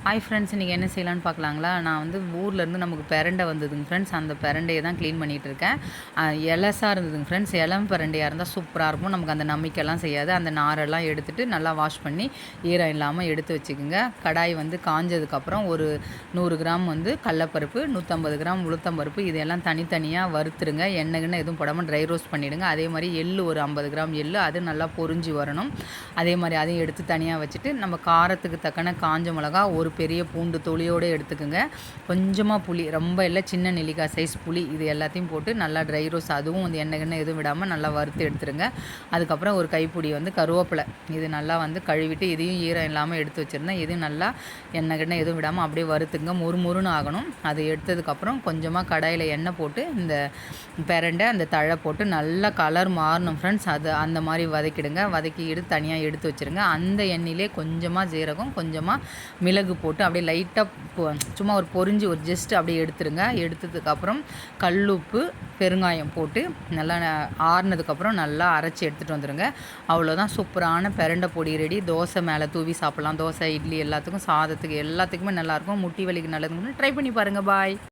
Hi friends, இன்றைக்கி என்ன செய்யலான்னு பார்க்கலாங்களா? நான் வந்து ஊர்லேருந்து நமக்கு பிரண்டை வந்ததுங்க ஃப்ரெண்ட்ஸ். அந்த பிரண்டையை தான் க்ளீன் பண்ணிகிட்டு இருக்கேன். எலசாக இருந்ததுங்க ஃப்ரெண்ட்ஸ். இளம் பிரண்டையாக இருந்தால் சூப்பராக இருக்கும். நமக்கு அந்த நம்பிக்கைலாம் செய்யாது. அந்த நாரெல்லாம் எடுத்துகிட்டு நல்லா வாஷ் பண்ணி ஈரம் இல்லாமல் எடுத்து வச்சுக்கோங்க. கடாய் வந்து காஞ்சதுக்கப்புறம் ஒரு 100 கிராம் வந்து கடலப்பருப்பு, 150 கிராம் உளுத்தம்பருப்பு இதெல்லாம் தனித்தனியாக வறுத்துருங்க. எண்ணெய்ன்னு எதுவும் போடாமல் ட்ரை ரோஸ்ட் பண்ணிவிடுங்க. அதே மாதிரி எள்ளு ஒரு 50 கிராம் எள்ளு, அது நல்லா பொரிஞ்சு வரணும். அதே மாதிரி அதையும் எடுத்து தனியாக வச்சுட்டு, நம்ம காரத்துக்கு தக்கன காஞ்ச மிளகா, ஒரு பெரிய பூண்டு தொலியோடு எடுத்துக்கோங்க. கொஞ்சமாக புளி, ரொம்ப இல்லை, சின்ன நெல்லிக்காய் சைஸ் புளி, இது எல்லாத்தையும் போட்டு நல்லா ட்ரை ரோஸ்ட், அதுவும் வந்து எண்ணெய் எதுவும் விடாமல் நல்லா வறுத்து எடுத்துருங்க. அதுக்கப்புறம் ஒரு கைப்பிடி வந்து கருவேப்பிலை, இது நல்லா வந்து கழுவிட்டு இதையும் ஈரம் இல்லாமல் எடுத்து வச்சுருந்தேன். இதையும் நல்லா எண்ணெய் எதுவும் விடாமல் அப்படியே வறுத்துங்க. மொறுமொறுன்னு ஆகணும். அது எடுத்ததுக்கப்புறம் கொஞ்சமாக கடாயில் எண்ணெய் போட்டு இந்த பிரண்டை அந்த தழை போட்டு நல்லா கலர் மாறணும் ஃப்ரெண்ட்ஸ். அது அந்த மாதிரி வதக்கிடுங்க. வதக்கிட்டு தனியாக எடுத்து வச்சுருங்க. அந்த எண்ணெயிலே கொஞ்சமாக ஜீரகம், கொஞ்சமாக மிளகு போட்டு அப்படியே லைட்டாக சும்மா ஒரு பொரிஞ்சு ஒரு ஜஸ்ட் அப்படியே எடுத்துருங்க. எடுத்ததுக்கப்புறம் கல்லுப்பு, பெருங்காயம் போட்டு நல்லா ஆறுனதுக்கப்புறம் நல்லா அரைச்சி எடுத்துகிட்டு வந்துடுங்க. அவ்வளோதான், சூப்பரான பிரண்டை பொடி ரெடி. தோசை மேலே தூவி சாப்பிட்லாம். தோசை, இட்லி எல்லாத்துக்கும், சாதத்துக்கு எல்லாத்துக்குமே நல்லாயிருக்கும். முட்டி வலிக்கு நல்லதுன்னு ட்ரை பண்ணி பாருங்கள். பாய்.